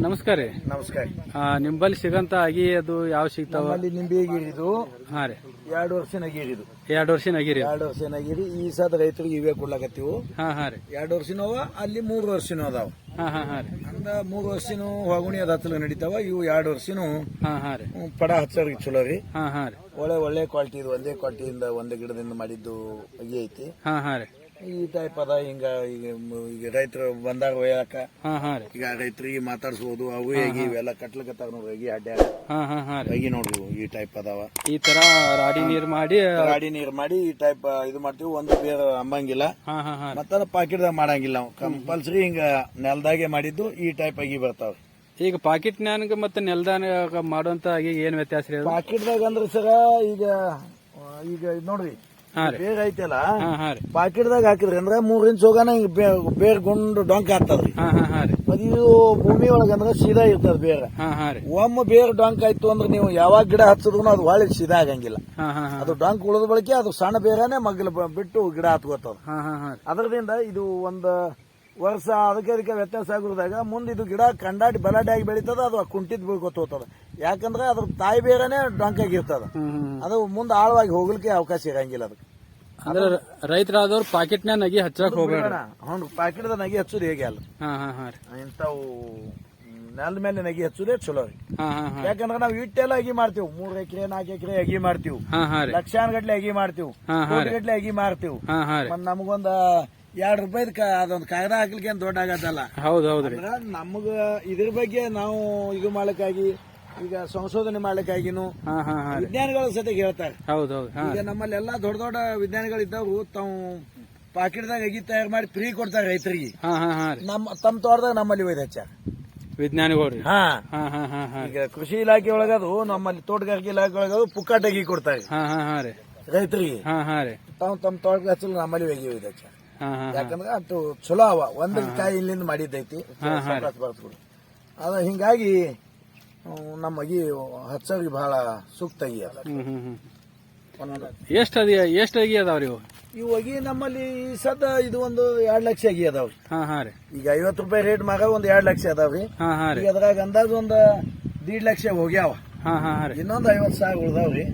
ನಮಸ್ಕಾರ ರೀ. ನಮಸ್ಕಾರ. ನಿಂಬಲ್ಲಿ ಸಿಗಂತ ಅಗಿ ಅದು ಯಾವ ಸಿಗ್ತಾವ? ನಮ್ಮಲ್ಲಿ ನಿಂಬೆ ಅಗಿರಿದು ಹಾ ರೀ 2 ವರ್ಷ ನಗಿರಿದು 2 ವರ್ಷ ನಗಿರಿ. 2 ವರ್ಷ ನಗಿರಿ ಈ ಸದ ರೈತರಿಗೆ ಇವೇ ಕೊಡ್ಲಾಕತ್ತೀವು. ಹಾ ಹಾ ರೀ 2 ವರ್ಷನೂ ಅವ, ಅಲ್ಲಿ 3 ವರ್ಷನೂ ಅದಾವ. ಹಾ ಹಾ ಹಾ ರೀ ಅಂದ 3 ವರ್ಷನೂ ಹೊಗುಣಿ ಅದ ಹತ್ತಲ ನಡೀತಾವ. ಇವು 2 ವರ್ಷನೂ ಹಾ ಹಾ ರೀ ಪಡ ಹಚ್ಚೋರಿಗೆ ಚಲೋ ರೀ. ಹಾ ಹಾ ರೀ ಒಳ್ಳೆ ಕ್ವಾಲಿಟಿ ಇದು. ಒಂದೇ ಕ್ವಾಲಿಟಿಯಿಂದ ಒಂದೇ ಗಿಡದಿಂದ ಮಾಡಿದ್ದು ಅಗಿ ಐತಿ. ಹಾ ಹಾ ರೀ ಈ ಟೈಪ್ ಅದ. ಈಗ ರೈತರು ಬಂದಾಗ ಒಯ್ಯಾಕ ಹಾ ಹಾ ರೀ ಈಗ ರೈತರಿಗೆ ಮಾತಾಡ್ಸ್ಬೋದು. ಅವು ಹೇಗಿ ಇವೆಲ್ಲ ಕಟ್ಲಕತ್ತಾರ ನೋಡ್ರಿ ಅಗಿ ಅಡ್ಡ ಹಾ ಹಾ ಹಾ ರೀ ಅಗಿ ನೋಡ್ರಿ ಇವು ಈ ಟೈಪ್ ಅದಾವ. ಈ ತರ ರಾಡಿ ನೀರ್ ಮಾಡಿ ಗಾಡಿ ನೀರ್ ಮಾಡಿ ಈ ಟೈಪ್ ಇದು ಮಾಡ್ತೀವಿ. ಒಂದು ಬೇರೆ ಅಂಬಂಗಿಲ್ಲ, ಹಾ ಹಾ ಹಾ ಮತ್ತ ಪಾಕೆಟ್ದಾಗ ಮಾಡಂಗಿಲ್ಲ ನಾವು. ಕಂಪಲ್ಸರಿ ಹಿಂಗ ನೆಲದಾಗೆ ಮಾಡಿದ್ದು ಈ ಟೈಪ್ ಅಗಿ ಬರ್ತಾವ. ಈಗ ಪಾಕೆಟ್ ನ್ಯಾಗ ಮತ್ತೆ ನೆಲ್ದಾನ ಮಾಡುವಂತ ಅಗಿ ಏನ್ ವ್ಯತ್ಯಾಸ ರೀ? ಪಾಕೆಟ್ದಾಗ ಅಂದ್ರೆ ಸರ ಈಗ ಇದ್ ನೋಡ್ರಿ ಹಾ ರೀ ಬೇಗ ಐತಲ್ಲ, ಹಾ ಹಾ ರೀ ಪಾಕೆಟ್ದಾಗ ಹಾಕಿದ್ರಿ ಅಂದ್ರೆ 3 ಇಂಚ್ ಹೋಗಾನ ಹಿಂಗ ಬೇರ್ ಗುಂಡು ಡೊಂಕ್ ಆಗ್ತದ್ರಿ. ಹಾ ಹಾ ಹಾ ರೀ ಇದು ಭೂಮಿ ಒಳಗಂದ್ರ ಸೀದಾ ಇರ್ತದ ಬೇರೆ. ಹಾ ಹಾ ರೀ ಒಮ್ಮೆ ಬೇರ್ ಡೊಂಕ್ ಆಯ್ತು ಅಂದ್ರೆ ನೀವು ಯಾವಾಗ ಗಿಡ ಹಚ್ಚಿದ್ರು ಅದು ಹೊಳಿ ಸೀದಾ ಆಗಂಗಿಲ್ಲ. ಹಾ ಹಾ ಹಾ ಅದು ಡೊಂಕ್ ಉಳಿದ ಬಳಕೆ ಅದು ಸಣ್ಣ ಬೇರೆನೆ ಮಗ್ಲು ಬಿಟ್ಟು ಗಿಡ ಹತ್ಕೋತದ. ಹಾ ಹಾ ಹಾ ಅದರದಿಂದ ಇದು ಒಂದು ವರ್ಷ ಅದಕ್ಕೆ ವ್ಯತ್ಯಾಸ ಆಗಿರೋದಾಗ ಮುಂದೆ ಇದು ಗಿಡ ಕಂಡಾಡಿ ಬಲಾಡಿಯಾಗಿ ಬೆಳೀತದ. ಅದು ಕುಂಟಿದ್ ಬೀಳ್ಕೊತ ಹೋಗ್ತದ. ಯಾಕಂದ್ರೆ ಅದ್ರ ತಾಯಿ ಬೇರೆನೆ ಡೊಂಕಾಗಿರ್ತದ. ಅದು ಮುಂದೆ ಆಳವಾಗಿ ಹೋಗ್ಲಿಕ್ಕೆ ಅವಕಾಶ ಇರಂಗಿಲ್ಲ ಅದಕ್ಕೆ. ಅಂದ್ರೆ ರೈತರಾದವ್ರು ಪಾಕೆಟ್ ನ್ಯಾಗ ನಗಿ ಹಚ್ಚಕ್ ಹೋಗ್ಬೇಡ. ಹ್ಞೂ ಪಾಕೆಟ್ದ ನಗಿ ಹಚ್ಚುದು ಹೇಗೆ ಅಲ್ಲ. ಹಾ ಹಾ ಹಾ ರೀ ಇಂಥವು ನೆಲದ ಮೇಲೆ ನಗಿ ಹಚ್ಚುದೇ ಚಲೋ ರೀ. ಹಾ ಹಾ ಹಾ ಯಾಕಂದ್ರೆ ನಾವು ಇಟ್ಟೆಲ್ಲ ಅಗಿ ಮಾಡ್ತೀವಿ. 3 ಎಕರೆ 4 ಎಕರೆ ಅಗಿ ಮಾಡ್ತೀವಿ. ಹಾ ಹಾ ರೀ ಲಕ್ಷಾನ್ಗಟ್ಲೆ ಅಗಿ ಮಾಡ್ತೀವಿ. ಹಾ ಹಾ ರೀ ಕೋಟಿಗಟ್ಲೆ ಅಗಿ ಮಾರ್ತೀವಿ. ಹಾ ಹಾ ರೀ ಮತ್ ನಮಗೊಂದ 2 ರೂಪಾಯಿದ ಅದೊಂದು ಕಾಗದ ಹಾಕ್ಲಿಕ್ಕೆ ಏನ್ ದೊಡ್ಡ ಆಗತ್ತಲ್ಲ. ಹೌದ್ ಹೌದ್ರಿ. ಅಂದ್ರ ನಮಗ ಇದ್ರ ಬಗ್ಗೆ ನಾವು ಇದು ಮಾಡ್ಲಿಕ್ಕಾಗಿ ಈಗ ಸಂಶೋಧನೆ ಮಾಡ್ಲಿಕ್ಕಾಗಿನು ಹಾ ಹಾ ಹಾ ರೀ ವಿಜ್ಞಾನಿಗಳ ಸತೆಗೆ ಹೇಳ್ತಾರೆ. ಹೌದ್ ಹೌದ್. ಹಾ ಈಗ ನಮ್ಮಲ್ಲಿ ಎಲ್ಲಾ ದೊಡ್ಡ ದೊಡ್ಡ ವಿಜ್ಞಾನಿಗಳು ಇದ್ದಾವು. ತಾವು ಪಾಕೆಟ್ದಾಗ ಅಗಿ ತಯಾರು ಮಾಡಿ ಫ್ರೀ ಕೊಡ್ತಾರೆ ರೈತರಿಗೆ. ಹಾ ಹಾ ಹಾ ರೀ ತಮ್ಮ ತೋಟದಾಗ ನಮ್ಮಲ್ಲಿ ಒಯ್ದು ಹಚ್ಚಾರ ವಿಜ್ಞಾನಿಗಳು. ಹಾ ಹಾ ಹಾ ಹಾ ಹಾ ಈಗ ಕೃಷಿ ಇಲಾಖೆ ಒಳಗದು ನಮ್ಮಲ್ಲಿ ತೋಟಗಾರಿಕೆ ಇಲಾಖೆ ಒಳಗದು ಪುಕ್ಕಾಟ್ ಅಗಿ ಕೊಡ್ತಾರೆ ಹಾ ಹಾ ಹಾ ರೀ ರೈತರಿಗೆ. ಹಾ ಹಾ ರೀ ತಮ್ಮ ತೋಟಕ್ಕೆ ಹಚ್ಚಲು ನಮ್ಮಲ್ಲಿ ಒಯ್ದು ಒಯ್ದು ಹಚ್ಚಾರ. ಹಾ ಹಾ ಯಾಕಂದ್ರೆ ಅಷ್ಟು ಚಲೋ ಅವ. ಒಂದ್ ಕಾಯಿ ಇಲ್ಲಿಂದ ಮಾಡಿದ್ದೈತಿ ಬರ್ತಬಿಡು. ಅದ ಹಿಂಗಾಗಿ ನಮ್ಮ ಅಗಿ ಹಚ್ಚೋರಿಗೆ ಬಹಳ ಸೂಕ್ತ ಅಗಿ ಅದ. ಎಷ್ಟ್ ಅಗಿ ಅದಾವ್ರಿ ಇವು? ಇವು ಅಗಿ ನಮ್ಮಲ್ಲಿ ಸದ್ದ ಇದು ಒಂದು 2 ಲಕ್ಷ ಅಗಿ ಅದಾವ್ರಿ. ಹಾ ಹಾ ರೀ ಈಗ 50 ರೂಪಾಯಿ ರೇಟ್ ಮಾಗ ಒಂದು 2 ಲಕ್ಷ ಅದಾವ್ರಿ. ಹಾ ಹಾ ರೀ ಈಗ ಅದ್ರಾಗ ಅಂದಾಜು ಒಂದು 1.5 ಲಕ್ಷ ಹೋಗ್ಯಾವ. ಹಾ ಹಾ ರೀ ಇನ್ನೊಂದು 50,000 ಉಳ್ದಾವ್ರಿ.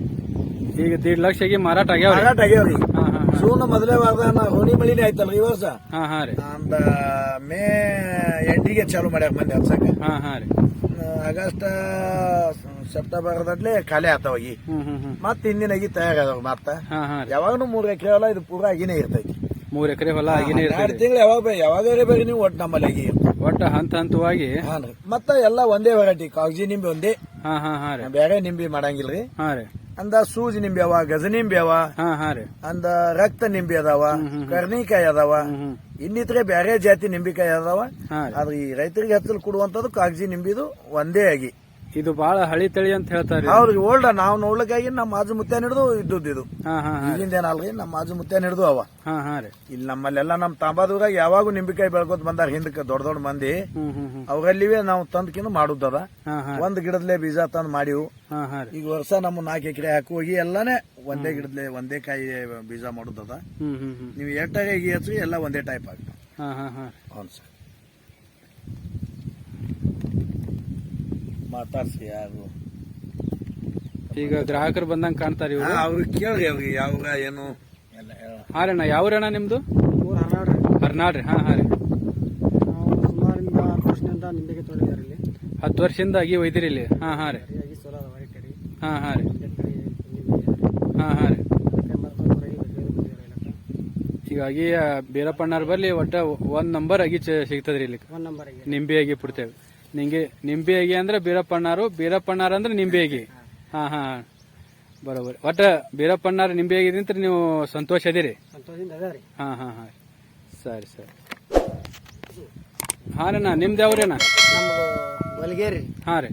ಈಗ 1.5 ಲಕ್ಷ ಅಗಿ ಮಾರಾಟ ಆಗ್ಯಾವ್ರಿ. ಮಾರಾಟ ಆಗ್ಯಾವ್ರಿ. ಹಾ ಹಾ ಜೂನ್ ಮೊದಲೇ ವಾರದ ಹೋಳಿ ಮಳಿನೇ ಆಯ್ತಲ್ರಿ ಈ ವರ್ಷ. ಹಾ ಹಾ ರೀ ಅಂದ ಮೇ ಎಂಡಿಗೆ ಚಾಲು ಮಾಡ್ಯಾರ ಮಂದಿ ಹಚ್ಚಕ. ಹಾ ಹಾ ರೀ ಆಗಸ್ಟ್ ಸೆಪ್ಟೆಂಬರ್ದಟ್ಲೆ ಖಾಲಿ ಆತಾವಾಗಿ. ಮತ್ತ ಹಿಂದಿನ ಅಗಿ ತಯಾರಾದವ್. ಮತ್ತ ಹಾ ಹಾ ರೀ ಯಾವಾಗನು 3 ಎಕರೆ ಹೊಲ ಇದು ಪೂರಾ ಅಗಿನೇ ಇರ್ತೈತಿ. 3 ಎಕರೆ ಹೊಲ ಅಗಿನೇ 2 ಇರ್ತೈತಿ. ತಿಂಗಳು ಯಾವಾಗ ಬೇರೆ ನೀವು ಒಟ್ಟು ನಮ್ಮಲ್ಲಿ ಅಗಿ ಒಟ್ಟ ಹಂತವಾಗಿ. ಹಾನ್ರಿ. ಮತ್ತ ಎಲ್ಲ ಒಂದೇ ವೆರೈಟಿ ಕಾಗಜಿ ನಿಂಬೆ ಒಂದೇ. ಹಾ ಹಾ ಹಾ ರೀ ಬೇರೆ ನಿಂಬೆ ಮಾಡಂಗಿಲ್ರಿ. ಹಾ ರೀ ಅಂದ ಸೂಜಿ ನಿಂಬೆ ಅವ, ಗಜ ನಿಂಬೆ ಅವ, ಹಾ ಹಾ ರೀ ಅಂದ ರಕ್ತ ನಿಂಬೆ ಅದಾವ, ಕರ್ನಿಕಾಯಿ ಅದಾವ, ಇನ್ನಿತರೆ ಬ್ಯಾರೆ ಜಾತಿ ನಿಂಬಿಕಾಯಿ ಅದಾವ. ಹಾ ರೀ ಆದ್ರೆ ಈ ರೈತರಿಗೆ ಹಚ್ಚಲು ಕೊಡುವಂತದ್ದು ಕಾಗಜಿ ನಿಂಬಿದು ಒಂದೇ ಆಗಿ. ಇದು ಬಹಳ ಹಳಿ ತಳಿ ಅಂತ ಹೇಳ್ತಾರೆ. ಹೌದ್ರಿ. ಓಲ್ಡ್ ನಾವು ನೋಡ್ಲಿಕ್ಕಾಗಿ ನಮ್ಮ ಮಾಜು ಮುತ್ಯಾನ ಹಿಡಿದು ಇದ್ದದ್ದು ಇದು. ಹಾ ಹಾ ಹಾ ಇಲ್ಲಿಂದ ಏನಲ್ರಿ, ನಮ್ಮ ಮಾಜು ಮುತ್ಯಾನ ಹಿಡಿದು ಅವ. ಹಾ ಹಾ ರೀ ಇಲ್ಲಿ ನಮ್ಮಲ್ಲೆಲ್ಲ ನಮ್ಮ ತಾಂಬಾದೂರಾಗ ಯಾವಾಗೂ ನಿಂಬಿಕಾಯಿ ಬೆಳ್ಕೊತ ಬಂದಾರ ಹಿಂದಕ್ಕೆ ದೊಡ್ಡ ದೊಡ್ಡ ಮಂದಿ. ಅವರಲ್ಲಿವೇ ನಾವು ತಂದ್ಕಿಂದು ಮಾಡುದದ. ಒಂದ್ ಗಿಡದ್ಲೆ ಬೀಜ ತಂದ್ ಮಾಡಿವು. ಹಾ ಹಾ ರೀ ಈಗ ವರ್ಷ ನಮ್ಮ 4 ಎಕರೆ ಹಾಕಿ ಹೋಗಿ ಎಲ್ಲಾನೇ ಒಂದೇ ಗಿಡದ್ಲೆ ಒಂದೇ ಕಾಯಿ ಬೀಜ ಮಾಡುದದ. ನೀವು ಎಟ್ಟಾಗಿ ಅಗಿ ಹಚ್ಚಿ ಎಲ್ಲ ಒಂದೇ ಟೈಪ್ ಆಗ್ತದೆ. ಹಾ ಹಾ ಹಾ ಹೌದು ಸರ್. ಮಾತಾಡ್ಸಿ ಯಾರು ಈಗ ಗ್ರಾಹಕರು ಬಂದಂಗ ಕಾಣ್ತಾರ ಇವ್ರು. ಅವ್ರಿಗೆ ಕೇಳ್ರಿ ಅವ್ರಿಗೆ ಯಾವಾಗ ಏನು ಎಲ್ಲ ಹೇಳ. ಹಾ ರೀ ಅಣ್ಣ ಯಾವ್ರಣ್ಣ ನಿಮ್ದು? ಹರ್ನಾಡ್ರಿ. ಹಾ ಹಾ ರೀ ಸುಮಾರು 10 ವರ್ಷದಿಂದ ನಿಂಬೆಗೆ ತೊಡಗಿದ್ದಾರೆ ಇಲ್ಲಿ. 10 ವರ್ಷದಿಂದ ಅಗಿ ಒಯ್ದಿರಿ ಇಲ್ಲಿ. ಹಾ ಹಾ ರೀ ಹಾ ಹಾ ರೀ ಹಾ ಹಾ ರೀ ಹೀಗಾಗಿ ಬೀರಪ್ಪಣ್ಣವ್ರ ಬಲ್ಲಿ ಒಟ್ಟ 1 ನಂಬರ್ ಅಗಿ ಸಿಗ್ತದ್ರಿ ಇಲ್ಲಿ. ನಿಂಬೆ ಅಗಿ ಬಿಡ್ತೇವೆ. ನಿಂಬೆ ಅಗಿ ಅಂದ್ರೆ ಬೀರಪ್ಪಣ್ಣಾರ ಅಂದ್ರೆ ನಿಂಬೆ ಅಗಿ. ಹಾ ಹಾ ಬರೋಬರಿ. ಒಟ್ಟ ಬೀರಪ್ಪಣ್ಣಾರ ನಿಂಬೆ ಆಗಿದ್ರಿಂತ ನೀವು ಸಂತೋಷ ಅದೀರಿ? ಹಾ ಹಾ ಹಾ ಸರಿ ಸರಿ. ಹಾ ರೀ ನಿಮ್ದು ಯಾವ್ರೇನ? ನಮ್ದು ಹೊಲಗೇರಿ. ಹಾ ರೀ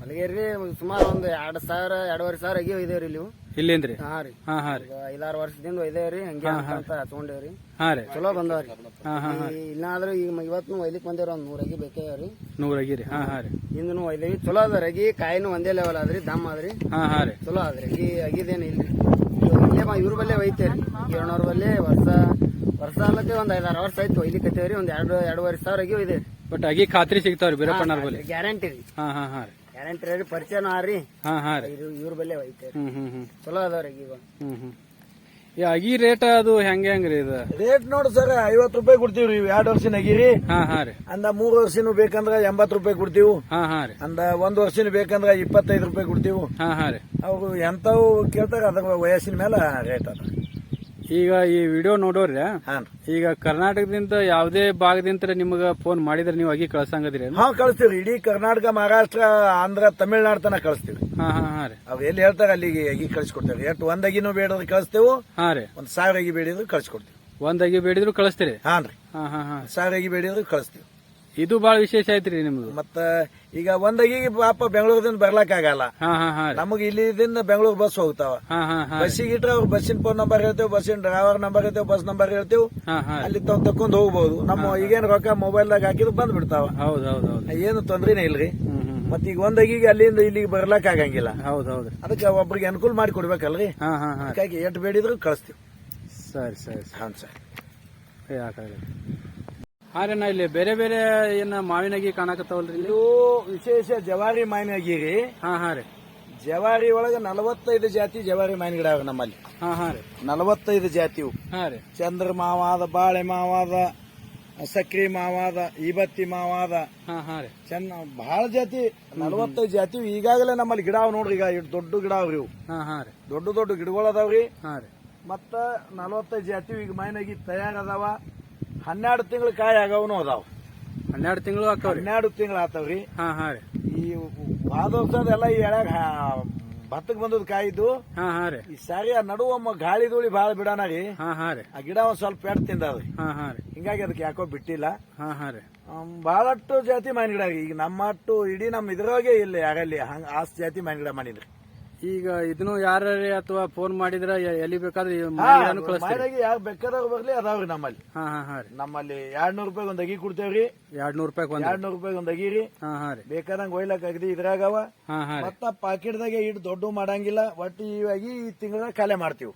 ಹೊಲಗೇರಿ. ಸುಮಾರು ಒಂದು 2,000 2,500 ಸಾವಿರ ಅಗಿ ಒಯ್ದೇವ್ರಿ ಇಲ್ಲಿ. ಇಲ್ಲೇನ್ರಿ? ಹಾ ರೀ ಹಾ ಹಾ ರೀ 5-6 ವರ್ಷದಿಂದ ಒಯ್ದೇವ್ರಿ. ಹಂಗೆ ಅಂತ ಹಚ್ಕೊಂಡೇವ್ರಿ. ಹಾ ರೀ ಚಲೋ ಬಂದವ್ರಿ. ಹಾ ಹಾ ಇನ್ನಾದ್ರೂ ಈಗ ಇವತ್ತು ಒಯ್ಲಿಕ್ ಬಂದೇವ್ರಿ. ಒಂದ್ 100 ಅಗಿ ಬೇಕೇವ್ರಿ. 100 ಅಗಿ ರೀ. ಹಾ ಹಾ ರೀ ಇಂದನು ಒಯ್ದೇವಿ. ಚಲೋ ಅದ ಅಗಿ. ಕಾಯಿನೂ ಒಂದೇ ಲೆವೆಲ್ ಆದ್ರಿ, ದಮ್ ಆದ್ರಿ. ಹಾ ಹಾ ರೀ ಚಲೋ ಆದ್ರಿ ಅಗಿ. ಅಗಿದೇನು ಇಲ್ರಿ. ಇಲ್ಲೇ ಇವ್ರ ಬಲ್ಲೇ ಒಯ್ತೇವ್ರಿ. 700 ಬಲ್ಲೇ ವರ್ಷ ಹೊಸ ಅಲ್ಲತ್ತೆ ಒಂದ್ 5-6 ವರ್ಷ ಆಯ್ತು ಇಲ್ಲಿ ಕತ್ತೇವ್ರಿ ಒಂದ್ 2-2.5 ಸಾವಿರ ಆಗಿವ್ ಇದೆ. ಬಟ್ ಅಗಿ ಖಾತ್ರಿ ಸಿಗ್ತಾವ್ರಿ ಬೀರಪ್ಪಣ್ಣಾರ್ ಬಲ್ಲಿ? ಗ್ಯಾರಂಟಿ ರೀ, ಹಾ ಹಾ ಹಾ ರೀ, ಗ್ಯಾರಂಟಿ ರೀ, ಪರಿಚಯನೂ ಆರಿ. ಹಾ ಹಾ ರೀ, ಇವ್ರ ಬಲ್ಲೇ ಐತೆ, ಚಲೋ ಅದಾವ್ರಿ ಈಗ. ಈ ಅಗಿ ರೇಟ್ ಅದು ಹೆಂಗ್ರಿ ಇದು ರೇಟ್ ನೋಡಿ ಸರ್, 50 ರೂಪಾಯಿ ಕೊಡ್ತೀವ್ರಿ 2 ವರ್ಷನ ಅಗಿರಿ. ಹಾ ಹಾ ರೀ, ಅಂದ 3 ವರ್ಷನು ಬೇಕಂದ್ರ 80 ರೂಪಾಯಿ ಕೊಡ್ತೀವಿ. ಹಾ ಹಾ ರೀ, ಅಂದ 1 ವರ್ಷನು ಬೇಕಂದ್ರ 25 ರೂಪಾಯಿ ಕೊಡ್ತೀವಿ. ಹಾ ಹಾ ರೀ. ಅವ್ರು ಎಂತವು ಕೇಳ್ತಾರ ಅದ್ರ ವಯಸ್ಸಿನ ಮೇಲೆ ರೇಟ್ ಅದ. ಈಗ ಈ ವಿಡಿಯೋ ನೋಡೋರಿ, ಹಾಂ ಈಗ ಕರ್ನಾಟಕದಿಂದ ಯಾವುದೇ ಭಾಗದಿಂದ ನಿಮ್ಗ ಫೋನ್ ಮಾಡಿದ್ರೆ ನೀವು ಅಗಿ ಕಳ್ಸಂಗದ್ರಿ? ಹಾ ಕಳಿಸ್ತೀವಿ, ಇಡೀ ಕರ್ನಾಟಕ, ಮಹಾರಾಷ್ಟ್ರ, ಆಂಧ್ರ, ತಮಿಳ್ನಾಡು ತನಕ ಕಳಿಸ್ತೀವಿ. ಹಾ ಹಾ ಹಾ ರೀ. ಅವ್ರು ಎಲ್ಲಿ ಹೇಳ್ತಾರೆ ಅಲ್ಲಿಗೆ ಅಗಿ ಕಳಿಸ್ಕೊಡ್ತೇವೆ. ಎಷ್ಟು ಒಂದ್ ಅಗಿನೂ ಬೇಡಿದ್ರೆ ಕಳಿಸ್ತೇವೆ, ಹಾ ರೀ. 1000 ಅಗಿ ಬೇಡಿದ್ರು ಕಳಿಸ್ಕೊಡ್ತೀವಿ. ಒಂದ್ ಅಗಿ ಬೇಡಿದ್ರು ಕಳಿಸ್ತೀರಿ? ಹಾನ್ ರೀ, ಹಾ ಹಾ ಹಾ. 1000 ಅಗಿ ಬೇಡಿದ್ರು ಕಳಿಸ್ತೀವಿ. ಇದು ಬಾಳ ವಿಶೇಷ ಐತ್ರಿ ನಿಮ್ದು. ಮತ್ತ ಈಗ ಒಂದ್ ಅಗಿಗೆ ಪಾಪ ಬೆಂಗಳೂರದಿಂದ ಬರ್ಲಕ್ ಆಗಲ್ಲ, ಹಾ ಹಾ ಹಾ ರೀ. ನಮಗ್ ಇಲ್ಲಿದಿಂದ ಬೆಂಗಳೂರು ಬಸ್ ಹೋಗ್ತಾವ. ಹಾ ಹಾ ಹಾ. ಬಸ್ಸಿಗೆ ಇಟ್ರೆ ಅವ್ರು ಬಸ್ಸಿನ ಫೋನ್ ನಂಬರ್ ಹೇಳ್ತೇವೆ, ಬಸ್ಸಿನ ಡ್ರೈವರ್ ನಂಬರ್ ಹೇಳ್ತೇವೆ, ಬಸ್ ನಂಬರ್ ಹೇಳ್ತೇವೆ, ಹಾ ಹಾ. ಅಲ್ಲಿ ತಕೊಂಡ್ ಹೋಗ್ಬಹುದು. ನಮ್ಮ ಈಗೇನ್ ರೊಕ್ಕ ಮೊಬೈಲ್ದಾಗ ಹಾಕಿದ್ರು ಬಂದ್ ಬಿಡ್ತಾವ, ಹೌದ್ ಹೌದ್ ಹೌದ್. ಏನು ತೊಂದ್ರೆನೇ ಇಲ್ರಿ. ಮತ್ ಈಗ ಒಂದ್ ಅಗಿಗೆ ಅಲ್ಲಿಂದ ಇಲ್ಲಿಗೆ ಬರ್ಲಕ್ ಆಗಂಗಿಲ್ಲ, ಹೌದ್ ಹೌದ್ರಿ. ಅದಕ್ಕೆ ಒಬ್ರಿಗೆ ಅನುಕೂಲ ಮಾಡಿ ಕೊಡ್ಬೇಕಲ್ರಿ. ಹಾ ಹಾ ಹಾ. ಹಾಗಾಗಿ ಎಷ್ಟು ಬೇಡಿದ್ರು ಕಳಿಸ್ತೀವಿ. ಸರಿ ಸರಿ ಹಾಂ ಸರ್. ಯಾಕಾಗಲ್ಲ. ಹಾ ರೀ, ನಾ ಇಲ್ಲಿ ಬೇರೆ ಬೇರೆ ಏನ ಮಾವಿನಗಿ ಕಾಣಕತ್ತಾವಲ್ರಿ ಇಲ್ಲಿ? ಇದು ವಿಶೇಷ ಜವಾರಿ ಮಾವಿನ ಅಗಿರಿ. ಹಾ ಹಾ ರೀ. ಜವಾರಿ ಒಳಗ 45 ಜಾತಿ ಜವಾರಿ ಮಾವಿನ ಗಿಡ ಅವ ನಮ್ಮಲ್ಲಿ. ಹಾ ಹಾ ರೀ. 45 ಜಾತಿವು. ಹಾ ರೀ. ಚಂದ್ರ ಮಾವಾದ, ಬಾಳೆ ಮಾವಾದ, ಸಕ್ರಿ ಮಾವಾದ, ಈಬತ್ತಿ ಮಾವಾದ, ಹಾ ಹಾ ರೀ. ಬಹಳ ಜಾತಿ, 45 ಜಾತಿ ಈಗಾಗಲೇ ನಮ್ಮಲ್ಲಿ ಗಿಡ ಅವ್ ನೋಡ್ರಿ. ಈಗ ಇಷ್ಟು ದೊಡ್ಡ ಗಿಡ ಅವ್ರಿ ಇವು, ಹಾ ಹಾ ರೀ. ದೊಡ್ಡ ದೊಡ್ಡ ಗಿಡಗಳು ಅದಾವ್ರಿ. ಹಾ ರೀ. ಮತ್ತ 45 ಜಾತಿ ಈಗ ಮಾವಿನಗಿ ತಯಾರದಾವ. 12 ತಿಂಗಳ ಕಾಯಿ ಆಗವನು ಅದಾವ. 12 ತಿಂಗಳು ಹಾಕವ್ರಿ? 12 ತಿಂಗಳು ಆತವ್ರಿ. ಹಾ ಹಾ ರೀ. ಈ ವಾದ ವರ್ಷದೆಲ್ಲ ಈ ಎಳ್ಯಾಗ ಭತ್ತಕ್ ಬಂದದ್ ಕಾಯಿದ್ದು. ಹಾ ಹಾ ರೀ. ಈ ಸಾರಿ ಆ ನಡುವಮ್ಮ ಗಾಳಿ ಧೂಳಿ ಬಾಳ ಬಿಡಾನ ರೀ. ಹಾ ಹಾ ರೀ. ಆ ಗಿಡ ಒಂದ್ ಸ್ವಲ್ಪ ಪೆಟ್ ತಿಂದವ್ರಿ. ಹಾ ಹಾ ರೀ. ಹಿಂಗಾಗಿ ಅದಕ್ಕೆ ಯಾಕೋ ಬಿಟ್ಟಿಲ್ಲ. ಹಾ ಹಾ ರೀ. ಬಹಳಷ್ಟು ಜಾತಿ ಮಾವಿನ ಗಿಡ ಈಗ ನಮ್ಮಟ್ಟು ಇಡೀ ನಮ್ಮ ಇದ್ರೊಳಗೆ ಇಲ್ಲ ಯಾರಲ್ಲಿ ಹಂಗ ಆಸ್ ಜಾತಿ ಮಾವಿನ ಗಿಡ ಮಾಡಿದ್ರಿ. ಈಗ ಇದನ್ನು ಯಾರೇ ಅಥವಾ ಫೋನ್ ಮಾಡಿದ್ರ ಎಲ್ಲಿ ಬೇಕಾದ್ರೆ ಕಳಿಸ್ತೀರಿ? ಮಾವಿನಗಿ ಯಾರು ಬೇಕಾದವ್ರು ಬರ್ಲಿ ಅದಾವ್ರಿ ನಮ್ಮಲ್ಲಿ. ಹಾ ಹಾ ಹಾ ರೀ. ನಮ್ಮಲ್ಲಿ 200 ರೂಪಾಯಿ ಒಂದ್ ಅಗಿ ಕೊಡ್ತೇವ್ರಿ. 200 ರೂಪಾಯಿ 200 ರೂಪಾಯಿ ಒಂದ್ ಅಗಿ ರೀ. ಹಾ ಹಾ ರೀ. ಬೇಕಾದಂಗ ಒಯ್ಲಕ್ ಅಗದಿ ಇದ್ರಾಗವ. ಹಾ ಹಾ ರೀ. ಮತ್ತ ಪಾಕೆಟ್ದಾಗೆ ಇಟ್ಟು ದೊಡ್ಡ ಮಾಡಂಗಿಲ್ಲ. ಒಟ್ಟು ಇವಾಗಿ ಈ ತಿಂಗಳದಾಗ ಖಾಲಿ ಮಾಡ್ತೀವಿ.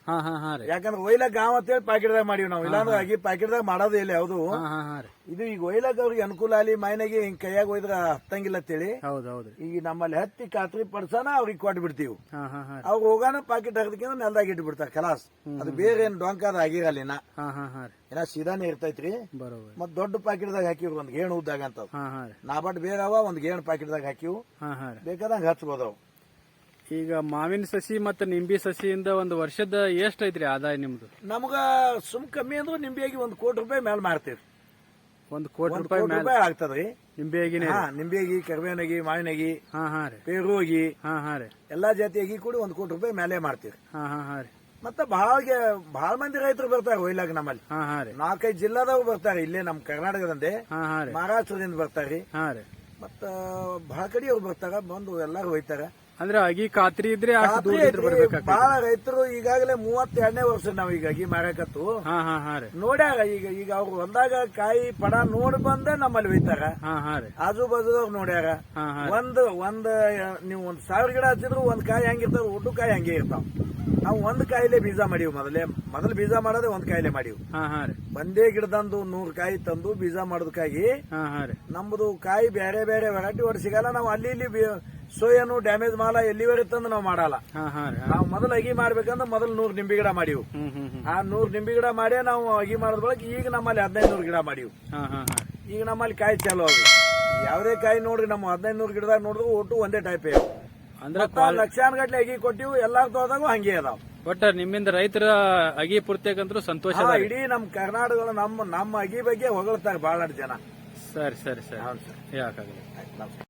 ಹಾ ಹಾ ಹಾ ರೀ. ಯಾಕಂದ್ರೆ ಒಯ್ಲಕ್ ಗಾಂವ್ ಅಂತೇಳಿ ಪಾಕೆಟ್ದಾಗ ಮಾಡೀವಿ ನಾವು. ಇಲ್ಲಾಂದ್ರೆ ಅಗಿ ಪಾಕೆಟ್ದಾಗ ಮಾಡೋದು ಇಲ್ಲ ಯಾವ್ದು. ಹಾ ಹಾ ಹಾ ರೀ. ಇದು ಈಗ ಒಯ್ಲಕ್ ಅವ್ರಿಗೆ ಅನುಕೂಲ ಅಲ್ಲಿ ಮಾಯಿನಾಗಿ ಹಿಂಗ್ ಕೈಯಾಗ ಒಯ್ದ್ರ ಹತ್ತಂಗಿಲ್ಲ ಅಂತೇಳಿ ಹೌದ್ ಹೌದ್ರಿ. ಈಗ ನಮ್ಮಲ್ಲಿ ಹತ್ತಿ ಖಾತ್ರಿ ಪಡ್ಸನ ಅವ್ರಿಗೆ ಕೊಟ್ಟು ಬಿಡ್ತೀವಿ. ಹಾ ಹಾ ಹಾ. ಅವ್ರು ಹೋಗಾನ ಪಾಕೆಟ್ ಹಾಕದಕ್ಕೆ ನೆಲದಾಗ ಇಟ್ಟು ಬಿಡ್ತಾರ ಖಲಾಸ್. ಅದು ಬೇರೆ ಏನ್ ಡೊಂಕಾದ ಆಗಿರಲ್ಲ ಇನ್ನ. ಹಾ ಹಾ ಹಾ ರೀ. ಇನ್ನ ಸೀದಾನೇ ಇರ್ತೈತ್ರಿ. ಬರೋಬರ್. ಮತ್ ದೊಡ್ಡ ಪಾಕೆಟ್ದಾಗ ಹಾಕಿವ್ ಒಂದ್ ಗೇಣು ಉದ್ದಾಗ ಅಂತ. ಹಾ ಹಾ ರೀ. ನಾಬಟ್ ಬೇರೆ ಅವ ಒಂದ್ ಗೇಣು ಪಾಕೆಟ್ದಾಗ ಹಾಕಿವ್. ಹಾ ಹಾ ರೀ. ಬೇಕಾದಂಗ ಹಚ್ಬೋದವ್. ಈಗ ಮಾವಿನ ಸಸಿ ಮತ್ತೆ ನಿಂಬಿ ಸಸಿಯಿಂದ ಒಂದು ವರ್ಷದ ಎಷ್ಟ್ ಐತ್ರಿ ಆದಾಯ ನಿಮ್ದು? ನಮಗ ಸುಮ್ ಕಮ್ಮಿ ಅಂದ್ರೂ ನಿಂಬಿಯಾಗಿ 1 ಕೋಟಿ ರೂಪಾಯಿ ಮೇಲ್ ಮಾಡ್ತೀವಿ. 1 ಕೋಟಿ 1 ರೂಪಾಯಿ ಕೋಟಿ ರೂಪಾಯಿ ಆಗ್ತದ್ರಿ. ನಿಂಬೆಗಿನೇ? ನಿಂಬಿಯಾಗಿ, ಕರಿಬೇವಿನಗಿ, ಮಾವಿನಗಿ, ಹಾ ಹಾ ರೀ. ಪೇರುಗಿ, ಹಾ ಹಾ ರೀ. ಎಲ್ಲಾ ಜಾತಿಯಾಗಿ ಕೂಡಿ 1 ಕೋಟಿ ರೂಪಾಯಿ ಮೇಲೆ ಮಾಡ್ತೀವಿ. ಹಾ ಹಾ ಹಾ ರೀ. ಮತ್ತೆ ಬಹಳ ಮಂದಿ ರೈತರು ಬರ್ತಾರೆ ಒಯ್ಲಾಗ ನಮ್ಮಲ್ಲಿ. ಹಾ ಹಾ ರೀ. 4-5 ಜಿಲ್ಲಾದವ್ರು ಬರ್ತಾರೆ. ಇಲ್ಲೇ ನಮ್ ಕರ್ನಾಟಕದಂದೆ. ಹಾ ಹಾ ರೀ. ಮಹಾರಾಷ್ಟ್ರದಿಂದ ಬರ್ತಾರ್ರಿ. ಹಾ ರೀ. ಮತ್ತ ಬಹಳ ಕಡೆಯವ್ರು ಬರ್ತಾರ, ಬಂದು ಎಲ್ಲಾರು ಒಯ್ತಾರ. ಅಂದ್ರೆ ಅಗಿ ಖಾತ್ರಿ ಇದ್ರೆ ಅಷ್ಟು ದೂರ ಬರ್ಬೇಕಾಗ್ತದೆ. ಬಹಳ ರೈತರು ಈಗಾಗಲೇ 32ನೇ ವರ್ಷ ನಾವ್ ಈಗ ಅಗಿ ಮಾರಾಕತ್ತು. ಹಾ ಹಾ ಹಾ ರೀ. ನೋಡ್ಯಾರ ಈಗ ಅವ್ರು ಒಂದಾಗ ಕಾಯಿ ಪಡ ನೋಡಿ ಬಂದೆ ನಮ್ಮಲ್ಲಿ ಒಯ್ತಾರ. ಹಾ ಹಾ ರೀ. ಆಜು ಬಾಜುದವ್ರು ನೋಡ್ಯಾರ. ಹಾ ಹಾ. ನೀವು 1000 ಗಿಡ ಹಚ್ಚಿದ್ರು ಒಂದ್ ಕಾಯಿ ಹಂಗಿರ್ತಾವ, ಒಟ್ಟು ಕಾಯಿ ಹಂಗೆ ಇರ್ತಾವ. ನಾವು ಒಂದ್ ಕಾಯಿಲೆ ಬೀಜ ಮಾಡೀವಿ. ಮೊದಲು ಬೀಜ ಮಾಡೋದೇ ಒಂದ್ ಕಾಯಿಲೆ ಮಾಡೀವಿ. ಹಾ ಹಾ ರೀ. ಒಂದೇ ಗಿಡದಂದು 100 ಕಾಯಿ ತಂದು ಬೀಜ ಮಾಡೋದಕ್ಕಾಗಿ ಹಾ ಹಾ ರೀ. ನಮ್ದು ಕಾಯಿ ಬೇರೆ ಬೇರೆ ವೆರೈಟಿ ಒಟ್ಟು ಸಿಗಲ್ಲ. ನಾವು ಅಲ್ಲಿ ಇಲ್ಲಿ ಸೋಯನು ಡ್ಯಾಮೇಜ್ ಮಾಲ ಎಲ್ಲಿವರೆ ತಂದು ನಾವು ಮಾಡಲ್ಲ. ಹಾ ಹಾ ರೀ. ನಾವು ಮೊದಲು ಅಗಿ ಮಾಡ್ಬೇಕಂದ್ರೆ ಮೊದಲು 100 ನಿಂಬೆ ಗಿಡ ಮಾಡೀವಿ. ಆ 100 ನಿಂಬೆ ಗಿಡ ಮಾಡೇ ನಾವು ಅಗಿ ಮಾಡೋದ್ ಬಳಕ ಈಗ ನಮ್ಮಲ್ಲಿ 1500 ಗಿಡ ಮಾಡೀವಿ. ಹಾ ಹಾ ಹಾ. ಈಗ ನಮ್ಮಲ್ಲಿ ಕಾಯಿ ಚಾಲು ಆಗಿ ಯಾವ್ದೇ ಕಾಯಿ ನೋಡ್ರಿ ನಮ್ಮ 1500 ಗಿಡದಾಗ ನೋಡಿದ್ರು ಒಟ್ಟು ಒಂದೇ ಟೈಪ್ ಅಂದ್ರೆ ಲಕ್ಷಾನ್ಗಟ್ಲೆ ಅಗಿ ಕೊಟ್ಟಿವು. ಎಲ್ಲಾರ ತೋದಾಗೂ ಹಂಗೆ ಅದಾವ. ಒಟ್ಟ ನಿಮ್ಮಿಂದ ರೈತರ ಅಗಿ ಪೂರ್ತಿಯಾಗಂತೂ ಸಂತೋಷ. ಇಡೀ ನಮ್ ಕರ್ನಾಟಕ ನಮ್ಮ ಅಗಿ ಬಗ್ಗೆ ಹೊಗಳ್ತಾರೆ ಬಹಳ ಜನ. ಸರಿ ಸರಿ ಸರಿ. ಹೌದು ಸರ್. ಯಾಕಾಗಲ್ಲ.